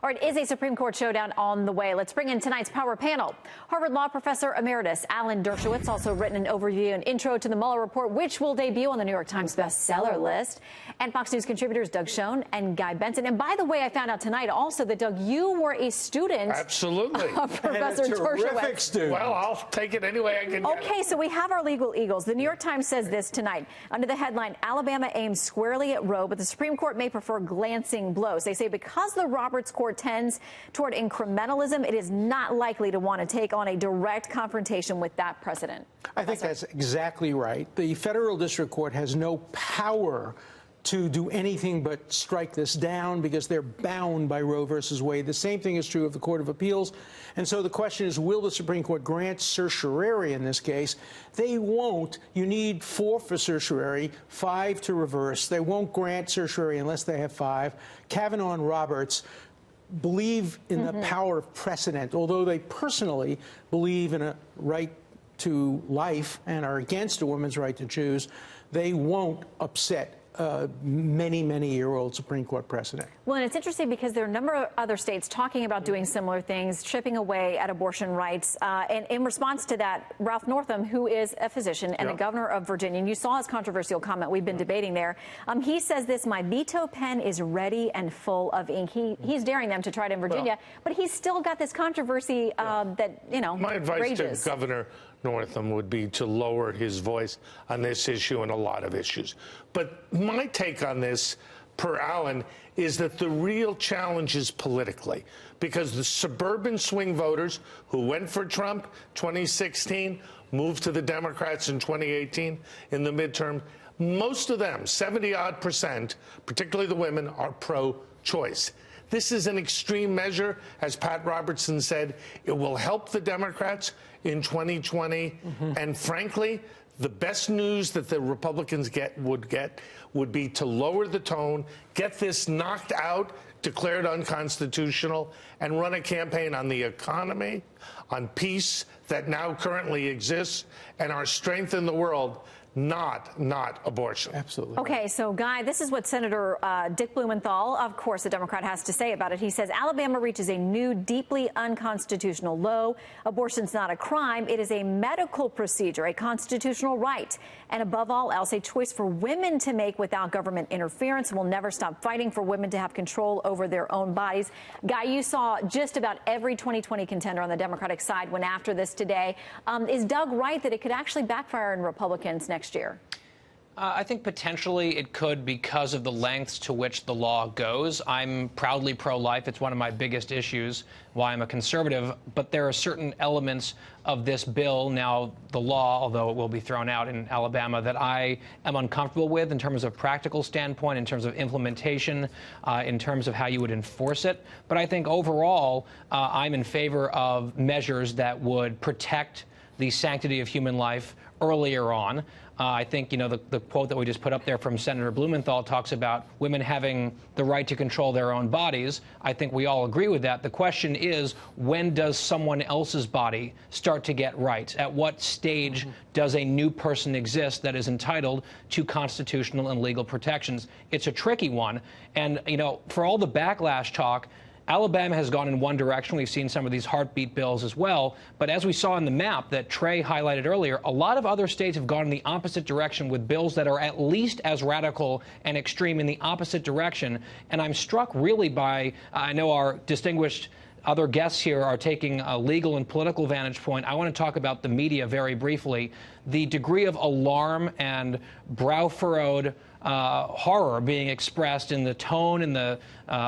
All right, is a Supreme Court showdown on the way? Let's bring in tonight's power panel. Harvard Law Professor Emeritus Alan Dershowitz also written an overview and intro to the Mueller report, which will debut on the New York Times bestseller list. And Fox News contributors Doug Schoen and Guy Benson. And by the way, I found out tonight also that, Doug, you were a student. Absolutely. Of Professor Dershowitz. Student. Well, I'll take it any way I can get Okay, so we have our legal eagles. The New York Times says this tonight. Under the headline, Alabama aims squarely at Roe, but the Supreme Court may prefer glancing blows. They say because the Roberts Court tends toward incrementalism, it is not likely to want to take on a direct confrontation with that precedent. I think that's exactly right. The federal district court has no power to do anything but strike this down because they're bound by Roe versus Wade. The same thing is true of the Court of Appeals. And so the question is, will the Supreme Court grant certiorari in this case? They won't. You need 4 for certiorari, 5 to reverse. They won't grant certiorari unless they have 5. Kavanaugh and Roberts believe in the power of precedent, although they personally believe in a right to life and are against a woman's right to choose. They won't upset many-year-old Supreme Court precedent. Well, and it's interesting because there are a number of other states talking about doing similar things, chipping away at abortion rights. And in response to that, Ralph Northam, who is a physician and the governor of Virginia, and you saw his controversial comment we've been debating there, he says this: my veto pen is ready and full of ink. He's daring them to try it in Virginia, but he's still got this controversy that, you know, my advice rages. to Governor Northam would be to lower his voice on this issue and a lot of issues. But my take on this, per Alan, is that the real challenge is politically, because the suburban swing voters who went for Trump 2016 moved to the Democrats in 2018 in the midterm. Most of them, 70-odd%, particularly the women, are pro-choice. This is an extreme measure. As Pat Robertson said, it will help the Democrats in 2020. And frankly, the best news that the Republicans would be to lower the tone, get this knocked out, declared unconstitutional, and run a campaign on the economy, on peace that now currently exists, and our strength in the world, not abortion. Absolutely. Okay, so, Guy, this is what Senator Dick Blumenthal, of course, a Democrat, has to say about it. He says Alabama reaches a new, deeply unconstitutional low. Abortion's not a crime. It is a medical procedure, a constitutional right, and above all else, a choice for women to make without government interference. We'll never stop fighting for women to have control over their own bodies. Guy, you saw just about every 2020 contender on the Democratic side went after this today. Is Doug right that it could actually backfire in Republicans next year? I think potentially it could because of the lengths to which the law goes. I'm proudly pro-life. It's one of my biggest issues, why I'm a conservative. But there are certain elements of this bill, now the law, although it will be thrown out in Alabama, that I am uncomfortable with in terms of practical standpoint, in terms of implementation, in terms of how you would enforce it. But I think overall, I'm in favor of measures that would protect the sanctity of human life earlier on. I think, you know, the quote that we just put up there from Senator Blumenthal talks about women having the right to control their own bodies. I think we all agree with that. The question is, when does someone else's body start to get rights? At what stage does a new person exist that is entitled to constitutional and legal protections? It's a tricky one. And, you know, for all the backlash talk, Alabama has gone in one direction. We've seen some of these heartbeat bills as well. But as we saw in the map that Trey highlighted earlier, a lot of other states have gone in the opposite direction with bills that are at least as radical and extreme in the opposite direction. And I'm struck really by, I know our distinguished other guests here are taking a legal and political vantage point. I want to talk about the media very briefly. The degree of alarm and brow-furrowed horror being expressed in the tone and the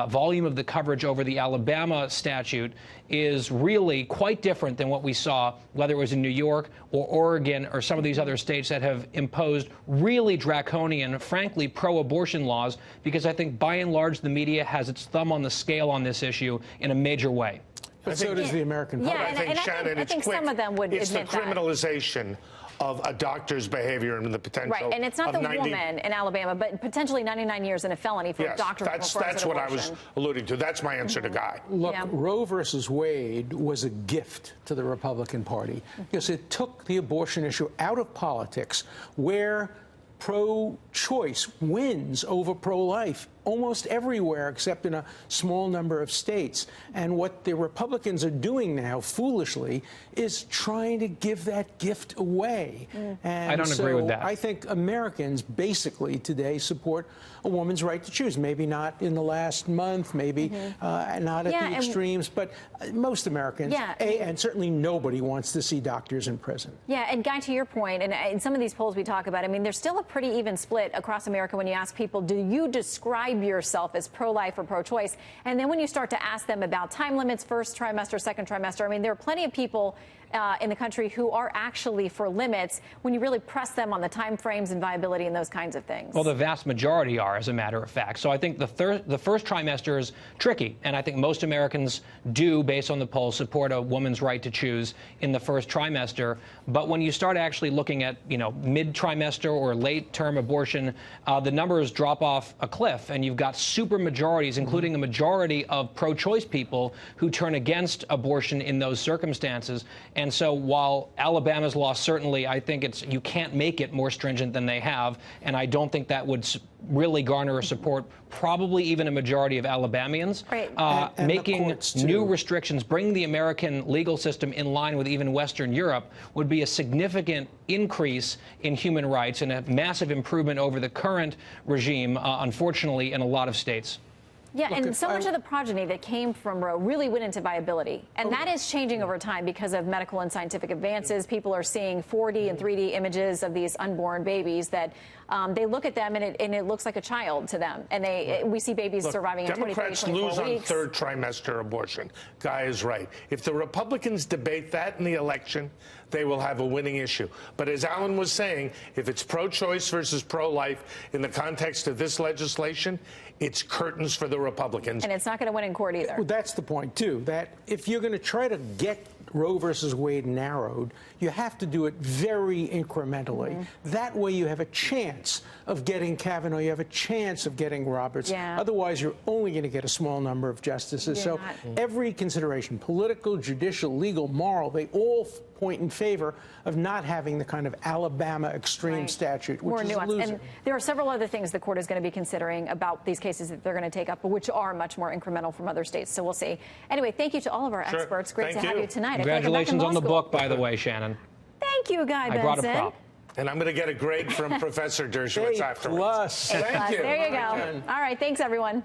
volume of the coverage over the Alabama statute is really quite different than what we saw, whether it was in New York or Oregon or some of these other states that have imposed really draconian, frankly, pro-abortion laws, because I think by and large the media has its thumb on the scale on this issue in a major way. But so does the American public. Yeah, I think, Shannon, I think some of them would it's admit the criminalization of a doctor's behavior and the potential. Right, and it's not the woman in Alabama, but potentially 99 years in a felony for a doctor. That's what I was alluding to. That's my answer to Guy. Look, Roe versus Wade was a gift to the Republican Party because it took the abortion issue out of politics, where pro-choice wins over pro-life almost everywhere except in a small number of states. And what the Republicans are doing now, foolishly, is trying to give that gift away. And I don't agree with that. I think Americans basically today support a woman's right to choose. Maybe not in the last month, maybe not at the extremes, but most Americans, and certainly nobody wants to see doctors in prison. Yeah, and Guy, to your point, and in some of these polls we talk about, I mean, there's still a pretty even split across America when you ask people, do you describe yourself as pro-life or pro-choice? And then when you start to ask them about time limits, first trimester, second trimester, I mean, there are plenty of people in the country who are actually for limits when you really press them on the time frames and viability and those kinds of things. Well, the vast majority are, as a matter of fact. So I think the first trimester is tricky, and I think most Americans do, based on the polls, support a woman's right to choose in the first trimester. But when you start actually looking at, mid-trimester or late-term abortion, the numbers drop off a cliff, and you've got super majorities, including a majority of pro-choice people who turn against abortion in those circumstances. And so while Alabama's law, certainly, I think you can't make it more stringent than they have, and I don't think that would really garner support, probably even a majority of Alabamians. Right. And making new restrictions, bringing the American legal system in line with even Western Europe would be a significant increase in human rights and a massive improvement over the current regime, unfortunately, in a lot of states. Yeah, and so much of the progeny that came from Roe really went into viability. And that is changing over time because of medical and scientific advances. People are seeing 4D and 3D images of these unborn babies that they look at them and it looks like a child to them. And we see babies surviving in 23, 24 weeks. Democrats lose on third trimester abortion. Guy is right. If the Republicans debate that in the election, they will have a winning issue. But as Alan was saying, if it's pro-choice versus pro-life in the context of this legislation, it's curtains for the Republicans. And it's not going to win in court either. Well, that's the point, too, that if you're going to try to get Roe versus Wade narrowed, you have to do it very incrementally. That way you have a chance of getting Kavanaugh, you have a chance of getting Roberts. Otherwise, you're only going to get a small number of justices. So every consideration, political, judicial, legal, moral, they all point in favor of not having the kind of Alabama extreme statute, which is a loser. And there are several other things the court is going to be considering about these cases that they're going to take up, but which are much more incremental from other states. So we'll see. Anyway, thank you to all of our experts. Great to have you tonight. Congratulations on the book, by the way, Shannon. Thank you, Guy Benson. I brought a prop. And I'm going to get a grade from Professor Dershowitz afterwards. Thank you. There you go. All right. Thanks, everyone.